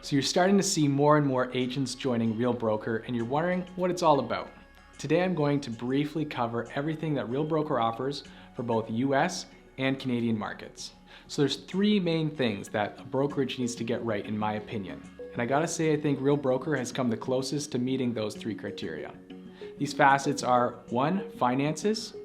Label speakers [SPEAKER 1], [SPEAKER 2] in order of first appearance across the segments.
[SPEAKER 1] So you're starting to see more and more agents joining ReaL Broker, and you're wondering what it's all about. Today I'm going to briefly cover everything that ReaL Broker offers for both US and Canadian markets. So there's three main things that a brokerage needs to get right in my opinion. And I gotta say, I think ReaL Broker has come the closest to meeting those three criteria. These facets are 1, finances,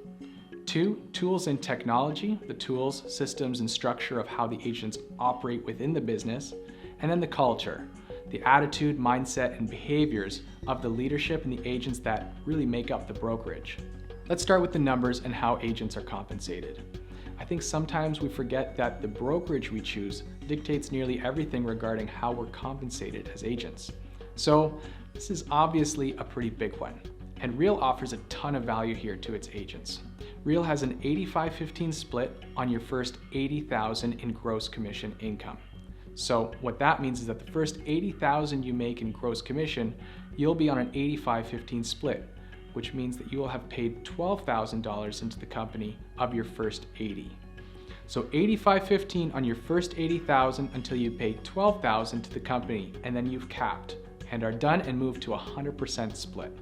[SPEAKER 1] 2, tools and technology, the tools, systems, and structure of how the agents operate within the business, and then the culture, the attitude, mindset, and behaviors of the leadership and the agents that really make up the brokerage. Let's start with the numbers and how agents are compensated. I think sometimes we forget that the brokerage we choose dictates nearly everything regarding how we're compensated as agents. So this is obviously a pretty big one. And ReaL offers a ton of value here to its agents. ReaL has an 85-15 split on your first $80,000 in gross commission income. So what that means is that the first $80,000 you make in gross commission, you'll be on an 85-15 split, which means that you will have paid $12,000 into the company of your first 80. So 85-15 on your first 80,000 until you pay 12,000 to the company, and then you've capped and are done and move to a 100% split.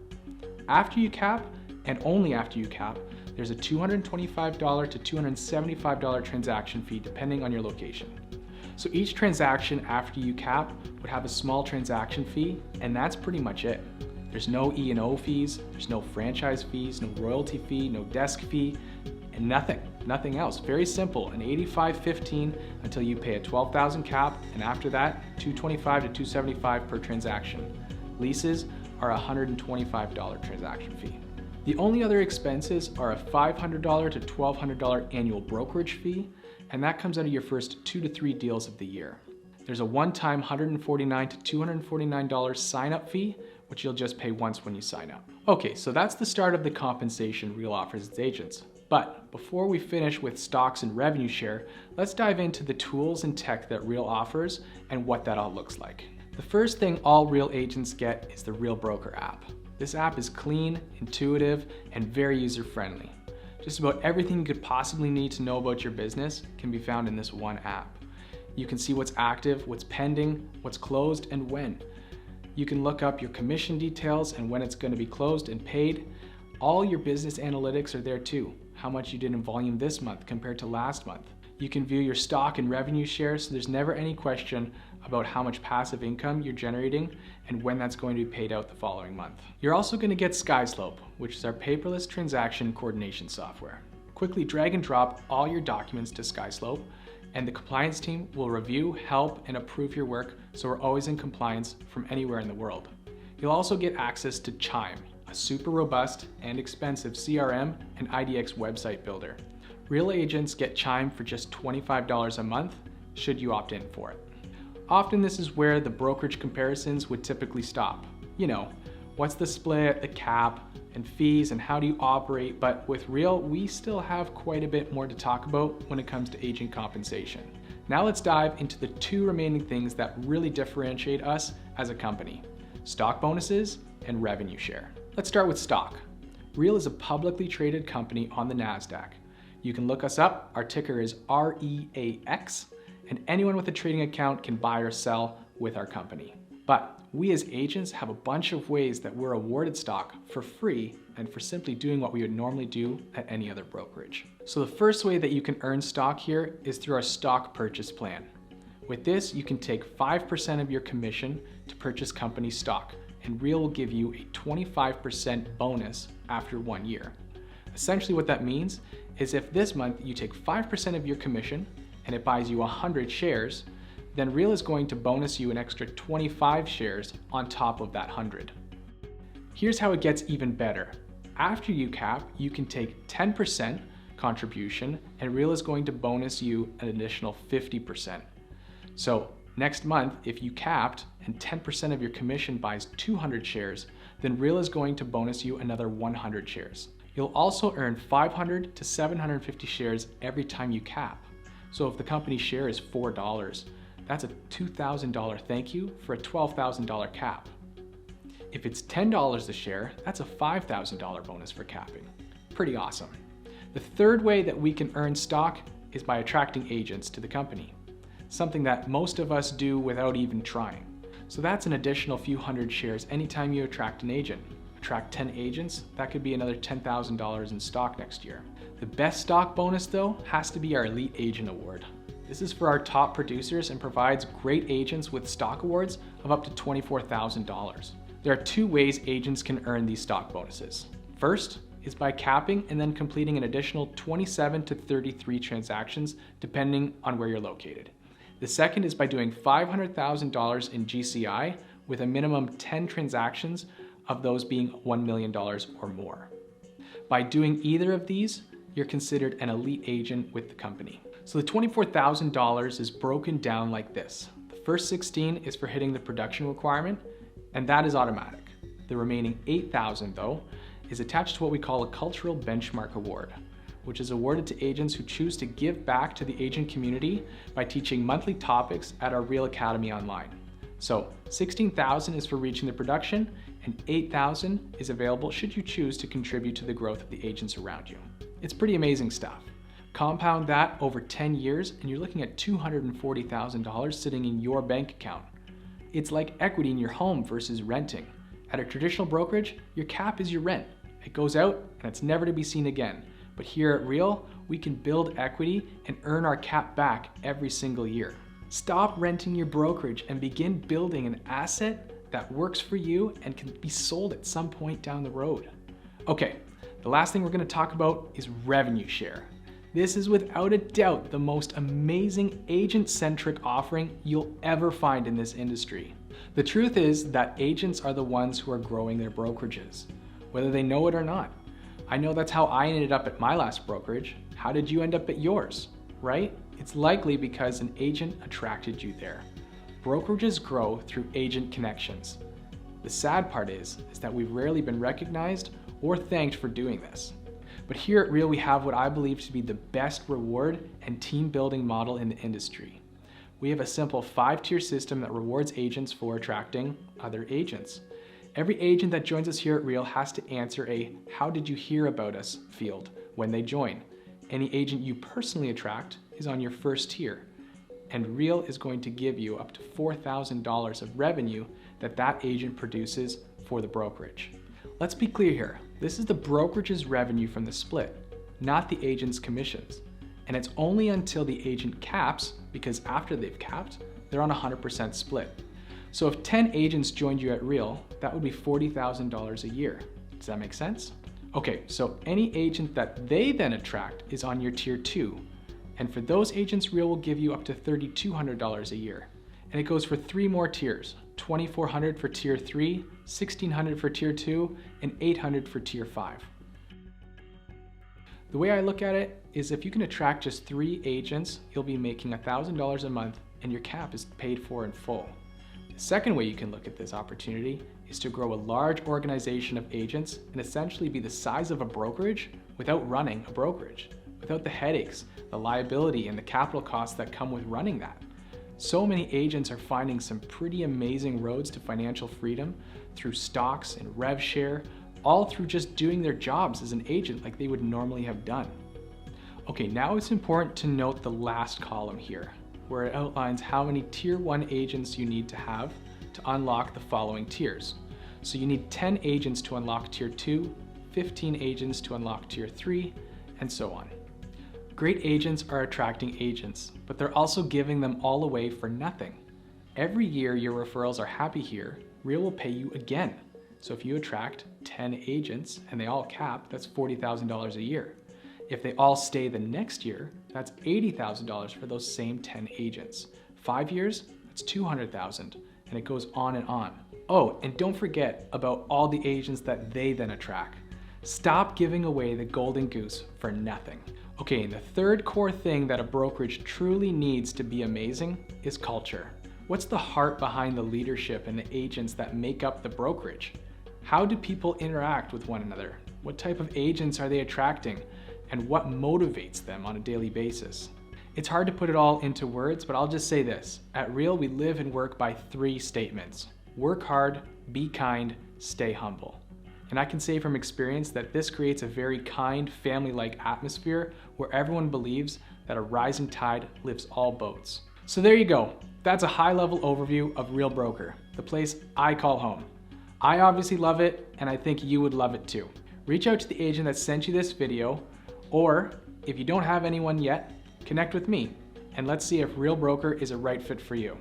[SPEAKER 1] After you cap, and only after you cap, there's a $225 to $275 transaction fee depending on your location. So each transaction after you cap would have a small transaction fee, and that's pretty much it. There's no E&O fees, there's no franchise fees, no royalty fee, no desk fee, and nothing else. Very simple, an 85-15 until you pay a 12,000 cap, and after that, $225 to $275 per transaction. Leases are a $125 transaction fee. The only other expenses are a $500 to $1,200 annual brokerage fee, and that comes out of your first 2 to 3 deals of the year. There's a one-time $149 to $249 sign-up fee, which you'll just pay once when you sign up. Okay, so that's the start of the compensation ReaL offers its agents. But before we finish with stocks and revenue share, let's dive into the tools and tech that ReaL offers and what that all looks like. The first thing all ReaL agents get is the ReaL Broker app. This app is clean, intuitive, and very user-friendly. Just about everything you could possibly need to know about your business can be found in this one app. You can see what's active, what's pending, what's closed, and when. You can look up your commission details and when it's going to be closed and paid. All your business analytics are there too. How much you did in volume this month compared to last month. You can view your stock and revenue shares, so there's never any question about how much passive income you're generating and when that's going to be paid out the following month. You're also going to get SkySlope, which is our paperless transaction coordination software. Quickly drag and drop all your documents to SkySlope, and the compliance team will review, help, and approve your work, so we're always in compliance from anywhere in the world. You'll also get access to Chime, a super robust and expensive CRM and IDX website builder. ReaL agents get Chime for just $25 a month, should you opt in for it. Often this is where the brokerage comparisons would typically stop. You know, what's the split, the cap, and fees, and how do you operate? But with ReaL, we still have quite a bit more to talk about when it comes to agent compensation. Now let's dive into the two remaining things that really differentiate us as a company: stock bonuses and revenue share. Let's start with stock. ReaL is a publicly traded company on the NASDAQ. You can look us up. Our ticker is REAX, and anyone with a trading account can buy or sell with our company. But we as agents have a bunch of ways that we're awarded stock for free and for simply doing what we would normally do at any other brokerage. So the first way that you can earn stock here is through our stock purchase plan. With this, you can take 5% of your commission to purchase company stock, and ReaL will give you a 25% bonus after 1 year. Essentially what that means is if this month you take 5% of your commission and it buys you 100 shares, then ReaL is going to bonus you an extra 25 shares on top of that 100. Here's how it gets even better. After you cap, you can take 10% contribution, and ReaL is going to bonus you an additional 50%. So next month, if you capped and 10% of your commission buys 200 shares, then ReaL is going to bonus you another 100 shares. You'll also earn 500 to 750 shares every time you cap. So if the company share is $4, that's a $2,000 thank you for a $12,000 cap. If it's $10 a share, that's a $5,000 bonus for capping. Pretty awesome. The third way that we can earn stock is by attracting agents to the company, something that most of us do without even trying. So that's an additional few hundred shares anytime you attract an agent. Attract 10 agents, that could be another $10,000 in stock next year. The best stock bonus though has to be our Elite Agent Award. This is for our top producers and provides great agents with stock awards of up to $24,000. There are two ways agents can earn these stock bonuses. First is by capping and then completing an additional 27 to 33 transactions depending on where you're located. The second is by doing $500,000 in GCI with a minimum 10 transactions of those being $1 million or more. By doing either of these, you're considered an elite agent with the company. So the $24,000 is broken down like this. The first 16 is for hitting the production requirement, and that is automatic. The remaining 8,000 though is attached to what we call a cultural benchmark award, which is awarded to agents who choose to give back to the agent community by teaching monthly topics at our ReaL Academy online. So 16,000 is for reaching the production, and 8,000 is available should you choose to contribute to the growth of the agents around you. It's pretty amazing stuff. Compound that over 10 years and you're looking at $240,000 sitting in your bank account. It's like equity in your home versus renting. At a traditional brokerage, your cap is your rent. It goes out and it's never to be seen again. But here at ReaL, we can build equity and earn our cap back every single year. Stop renting your brokerage and begin building an asset that works for you and can be sold at some point down the road. Okay, the last thing we're going to talk about is revenue share. This is without a doubt the most amazing agent-centric offering you'll ever find in this industry. The truth is that agents are the ones who are growing their brokerages, whether they know it or not. I know that's how I ended up at my last brokerage. How did you end up at yours, right? It's likely because an agent attracted you there. Brokerages grow through agent connections. The sad part is that we've rarely been recognized or thanked for doing this. But here at ReaL, we have what I believe to be the best reward and team building model in the industry. We have a simple 5-tier system that rewards agents for attracting other agents. Every agent that joins us here at ReaL has to answer a "How did you hear about us?" field when they join. Any agent you personally attract is on your first tier, and ReaL is going to give you up to $4,000 of revenue that agent produces for the brokerage. Let's be clear here. This is the brokerage's revenue from the split, not the agent's commissions. And it's only until the agent caps, because after they've capped, they're on a 100% split. So if 10 agents joined you at ReaL, that would be $40,000 a year. Does that make sense? Okay, so any agent that they then attract is on your tier 2. And for those agents, ReaL will give you up to $3,200 a year. And it goes for 3 more tiers, $2,400 for tier 3, $1,600 for tier 2, and $800 for tier 5. The way I look at it is if you can attract just 3 agents, you'll be making $1,000 a month and your cap is paid for in full. The second way you can look at this opportunity is to grow a large organization of agents and essentially be the size of a brokerage without running a brokerage, without the headaches, the liability, and the capital costs that come with running that. So many agents are finding some pretty amazing roads to financial freedom through stocks and rev share, all through just doing their jobs as an agent like they would normally have done. Okay, now it's important to note the last column here, where it outlines how many tier 1 agents you need to have to unlock the following tiers. So you need 10 agents to unlock tier 2, 15 agents to unlock tier 3, and so on. Great agents are attracting agents, but they're also giving them all away for nothing. Every year your referrals are happy here, ReaL will pay you again. So if you attract 10 agents and they all cap, that's $40,000 a year. If they all stay the next year, that's $80,000 for those same 10 agents. 5 years, that's $200,000, and it goes on and on. Oh, and don't forget about all the agents that they then attract. Stop giving away the golden goose for nothing. Okay, and the third core thing that a brokerage truly needs to be amazing is culture. What's the heart behind the leadership and the agents that make up the brokerage? How do people interact with one another? What type of agents are they attracting? And what motivates them on a daily basis? It's hard to put it all into words, but I'll just say this. At ReaL, we live and work by 3 statements. Work hard, be kind, stay humble. And I can say from experience that this creates a very kind, family-like atmosphere where everyone believes that a rising tide lifts all boats. So there you go. That's a high-level overview of ReaL Broker, the place I call home. I obviously love it, and I think you would love it too. Reach out to the agent that sent you this video, or if you don't have anyone yet, connect with me, and let's see if ReaL Broker is a right fit for you.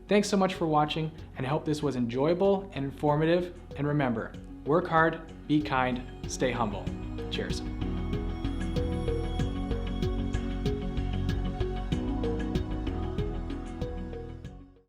[SPEAKER 1] Thanks so much for watching, and I hope this was enjoyable and informative, and remember, work hard, be kind, stay humble. Cheers.